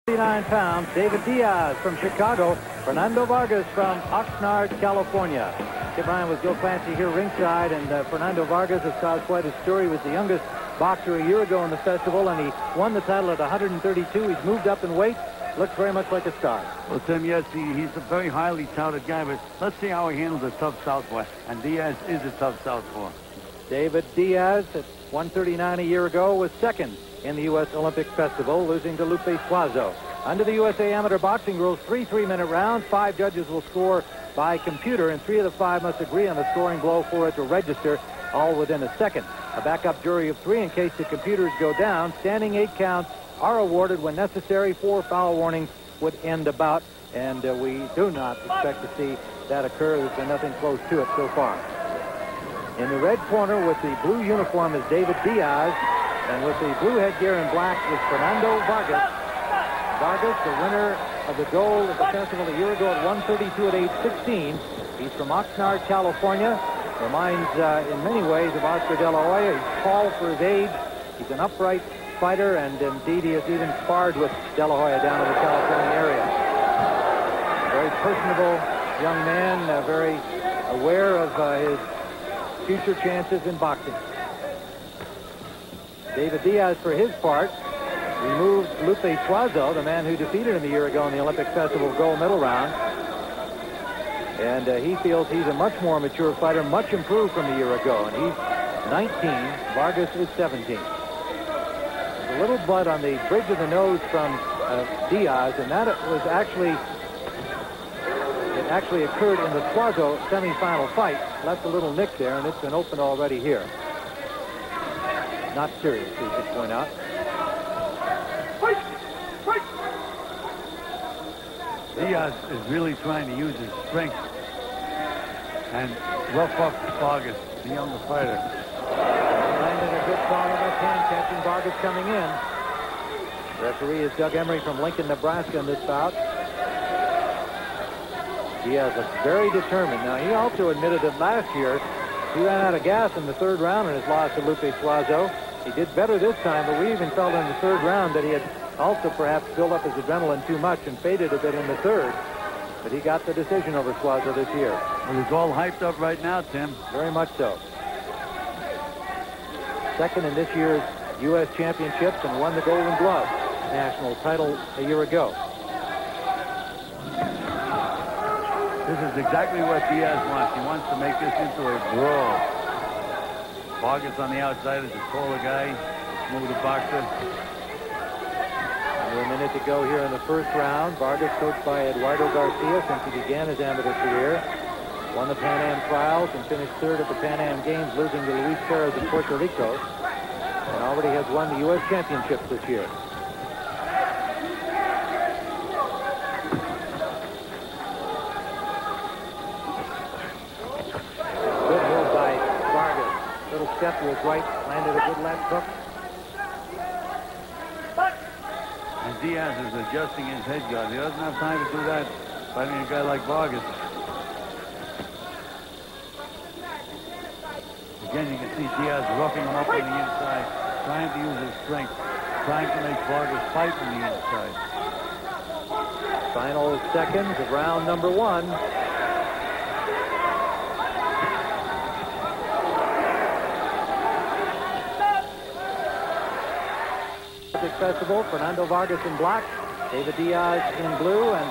39 pounds, David Diaz from Chicago, Fernando Vargas from Oxnard, California. Kip Ryan with Joe Clancy here ringside, and Fernando Vargas has caused quite a story. He was the youngest boxer a year ago in the festival, and he won the title at 132. He's moved up in weight, looks very much like a star. Well, Tim, yes, he's a very highly touted guy, but let's see how he handles a tough southpaw. And Diaz is a tough southpaw. David Diaz at 139 a year ago was second in the U.S. Olympic Festival, losing to Lupe Suazo. Under the USA Amateur Boxing rules, 3 3-minute rounds. 5 judges will score by computer, and 3 of the 5 must agree on the scoring blow for it to register, all within a second. A backup jury of 3 in case the computers go down. Standing 8 counts are awarded when necessary. 4 foul warnings would end a bout, and we do not expect to see that occur. There's been nothing close to it so far. In the red corner with the blue uniform is David Diaz, and with the blue headgear in black is Fernando Vargas. Vargas, the winner of the gold at the festival a year ago at 132 at age 16. He's from Oxnard, California. Reminds in many ways of Oscar De La Hoya. He's tall for his age. He's an upright fighter, and indeed he has even sparred with De La Hoya down in the California area. A very personable young man, very aware of his future chances in boxing. David Diaz, for his part, removed Lupe Suazo, the man who defeated him a year ago in the Olympic Festival gold medal round. And he feels he's a much more mature fighter, much improved from a year ago. And he's 19. Vargas is 17. There's a little blood on the bridge of the nose from Diaz, and that was actually occurred in the Suazo semifinal fight. Left a little nick there, and it's been opened already here. Not serious, we should point out. Diaz is really trying to use his strength and rough up Vargas, the younger fighter. Landed a good solid left hand catching Vargas coming in. Referee is Doug Emery from Lincoln, Nebraska in this bout. Diaz looks very determined. Now, he also admitted that last year he ran out of gas in the 3rd round in his loss to Lupe Suazo. He did better this time, but we even felt in the 3rd round that he had also perhaps built up his adrenaline too much and faded a bit in the 3rd. But he got the decision over Suazo this year. Well, he's all hyped up right now, Tim. Very much so. Second in this year's U.S. Championships and won the Golden Glove national title a year ago. This is exactly what Diaz wants. He wants to make this into a brawl. Vargas on the outside is a taller guy, a smoother boxer. Under a minute to go here in the 1st round. Vargas, coached by Eduardo Garcia since he began his amateur career. Won the Pan Am trials and finished 3rd at the Pan Am Games, losing to Luis Perez in Puerto Rico. And already has won the U.S. Championships this year. Step to his right, landed a good left hook. And Diaz is adjusting his head guard. He doesn't have time to do that fighting a guy like Vargas. Again, you can see Diaz roughing him up on the inside, trying to use his strength, trying to make Vargas fight from the inside. Final seconds of round number 1. Festival, Fernando Vargas in black, David Diaz in blue, and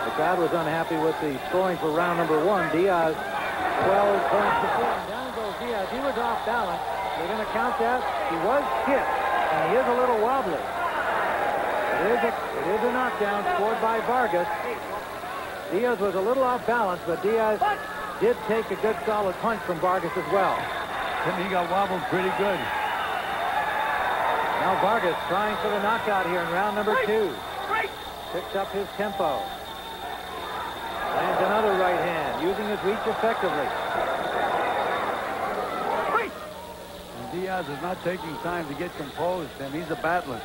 the crowd was unhappy with the scoring for round number 1. Diaz 12 points to 4. Down goes Diaz. He was off balance. They're going to count that. He was hit, and he is a little wobbly. It is a knockdown scored by Vargas. Diaz was a little off balance, but Diaz did take a good solid punch from Vargas as well. He got wobbled pretty good. Now Vargas trying for the knockout here in round number 2. Picks up his tempo. Lands another right hand, using his reach effectively. And Diaz is not taking time to get composed, and he's a battler.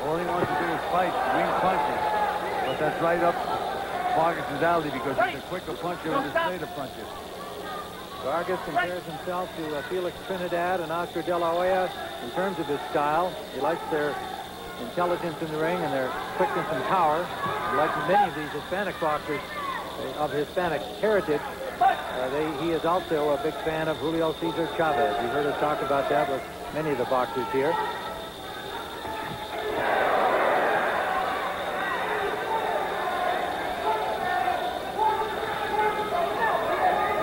All he wants to do is fight, swing punches. But that's right up Vargas' alley because he's a quicker puncher and a straighter puncher. Vargas compares himself to Felix Trinidad and Oscar De La Hoya in terms of his style. He likes their intelligence in the ring and their quickness and power. And like many of these Hispanic boxers of Hispanic heritage, he is also a big fan of Julio Cesar Chavez. You've heard us talk about that with many of the boxers here.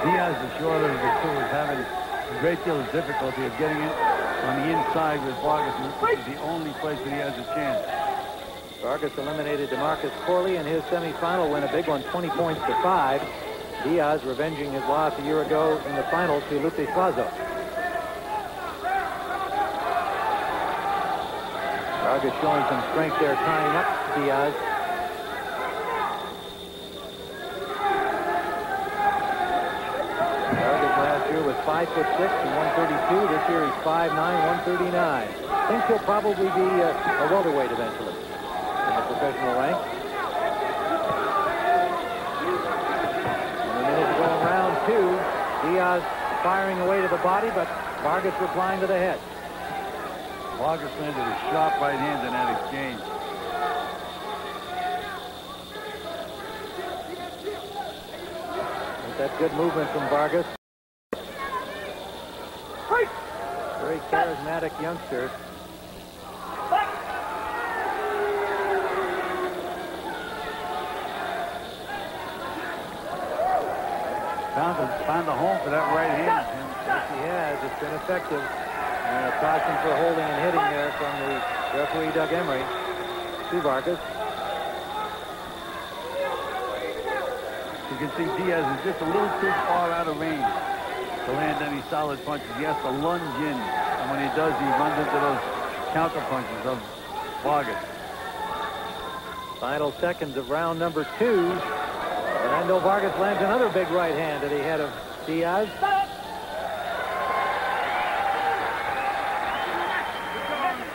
Diaz, the shorter of the two, is having a great deal of difficulty of getting it on the inside with Vargas, which is the only place that he has a chance. Vargas eliminated DeMarcus Corley in his semifinal win, a big one, 20 points to 5. Diaz revenging his loss a year ago in the final to Lupe Suazo. Vargas showing some strength there, tying up Diaz. Vargas last year was 5'6" and 132. This year he's 5'9", 139. Thinks he'll probably be a welterweight eventually in the professional ranks. And a minute to go in round 2. Diaz firing away to the body, but Vargas replying to the head. Vargas landed a sharp right hand in that exchange. That good movement from Vargas. Very charismatic youngster. Found a home for that right hand. Yes, he has. It's been effective. And a caution for holding and hitting there from the referee, Doug Emery, to Vargas. You can see Diaz is just a little too far out of range to land any solid punches. He has to lunge in, and when he does, he runs into those counter punches of Vargas. Final seconds of round number 2. Fernando Vargas lands another big right hand at the head of Diaz.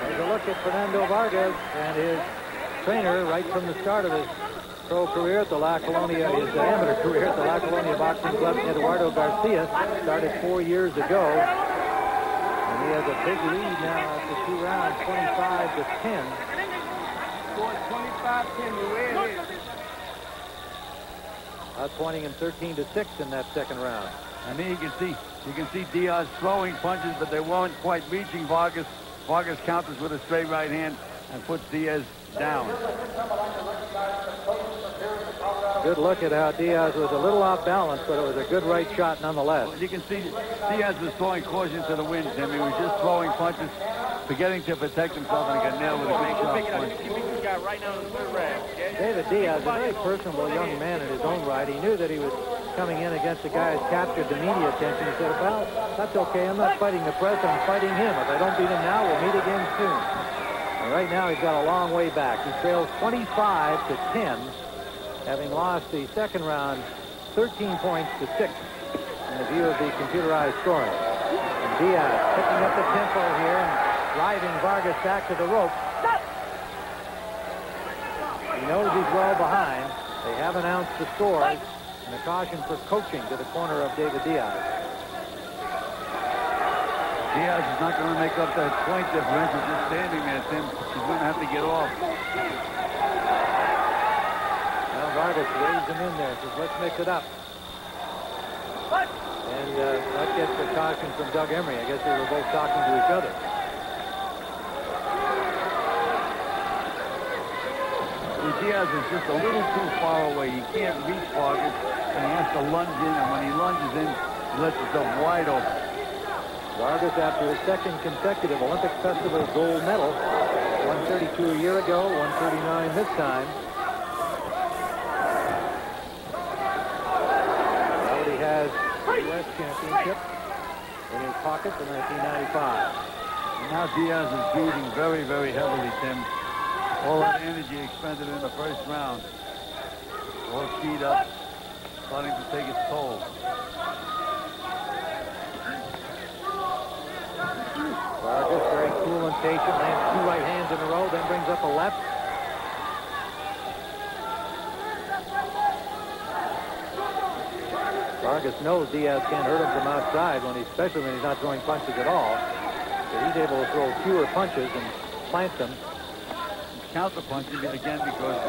There's a look at Fernando Vargas and his trainer right from the start of his pro career at the La Colonia, his amateur career at the La Colonia Boxing Club. Eduardo Garcia started 4 years ago. And he has a big lead now after 2 rounds, 25 to 10. 25-10, you win. Outpointing him 13 to 6 in that second round. And then you can see Diaz throwing punches, but they weren't quite reaching Vargas. Vargas counters with a straight right hand and puts Diaz down. Good look at how Diaz was a little off balance, but it was a good right shot nonetheless. Well, you can see Diaz was throwing caution to the wind, Tim. He was just throwing punches, forgetting to protect himself, and he got nailed with a big shot punch. David Diaz, a very personable young man in his own right. He knew that he was coming in against a guy who's captured the media attention. He said, well, that's okay. I'm not fighting the press. I'm fighting him. If I don't beat him now, we'll meet again soon. And right now, he's got a long way back. He trails 25 to 10, having lost the second round 13 points to 6 in the view of the computerized scoring. And Diaz picking up the tempo here and driving Vargas back to the rope. He knows he's well behind. They have announced the scores and a caution for coaching to the corner of David Diaz. Diaz is not going to make up that point differential just standing there, Tim. He's going to have to get off. Well, Vargas raised him in there, says, let's mix it up. And that gets the caution from Doug Emery. I guess they were both talking to each other. Diaz is just a little too far away. He can't reach Vargas, and he has to lunge in, and when he lunges in, he lets himself wide open. Vargas, after his second consecutive Olympic Festival gold medal, 132 a year ago, 139 this time. He already has the U.S. championship in his pocket for 1995. And now Diaz is breathing very, very heavily, Tim. All that energy expended in the first round. All speed up, starting to take its toll. Vargas very cool and patient, lands 2 right hands in a row, then brings up a left. Vargas knows Diaz can't hurt him from outside, especially when he's not throwing punches at all. So he's able to throw fewer punches and plant them. counter-punching again because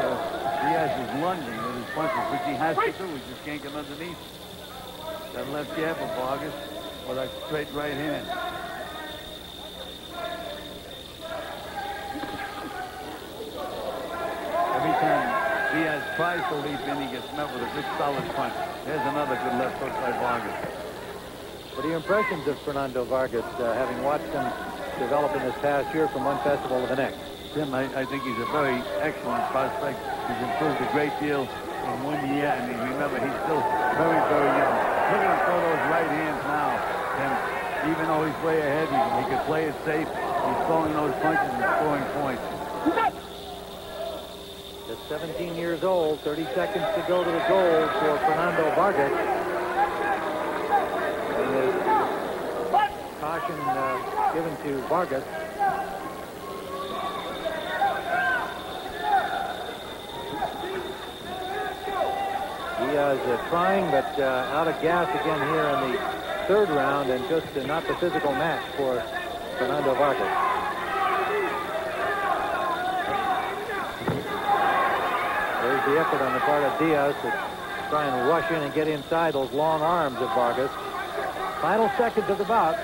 Diaz is lunging with his punches, which he has to do. He just can't get underneath. That left jab of Vargas with a straight right hand. Every time Diaz tries to leap in, he gets met with a good solid punch. There's another good left hook by Vargas. What are your impressions of Fernando Vargas, having watched him develop in this past year from one festival to the next? Tim, I think he's a very excellent prospect. He's improved a great deal in 1 year, and remember, he's still very, very young. Look at him throw those right hands now. And even though he's way ahead, he could play it safe. He's throwing those punches and scoring points. Just 17 years old, 30 seconds to go to the goal for Fernando Vargas. And there's caution given to Vargas. Diaz trying, but out of gas again here in the third round, and just not the physical match for Fernando Vargas. There's the effort on the part of Diaz to try and rush in and get inside those long arms of Vargas. Final seconds of the bout.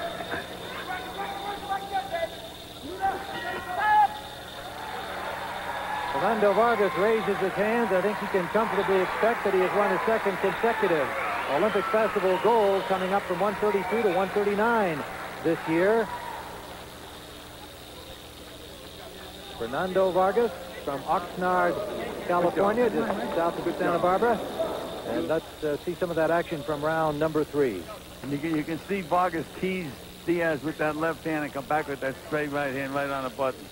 Fernando Vargas raises his hands. I think he can comfortably expect that he has won his second consecutive Olympic Festival gold, coming up from 132 to 139 this year. Fernando Vargas from Oxnard, California, just south of Santa Barbara. And let's see some of that action from round number 3. And you can see Vargas tease Diaz with that left hand and come back with that straight right hand right on the button.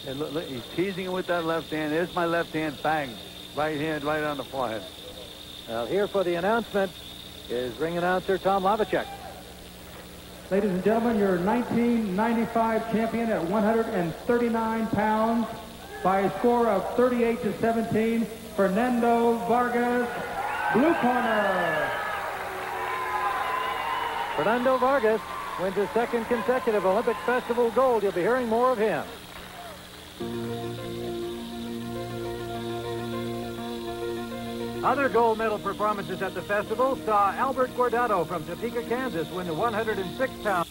And look, he's teasing him with that left hand. There's my left hand, bang. Right hand right on the forehead. Now here for the announcement is ring announcer Tom Lavacek. Ladies and gentlemen, your 1995 champion at 139 pounds by a score of 38-17, Fernando Vargas, blue corner. Fernando Vargas wins his second consecutive Olympic Festival gold. You'll be hearing more of him. Other gold medal performances at the festival saw Albert Guardado from Topeka, Kansas win the 106-pound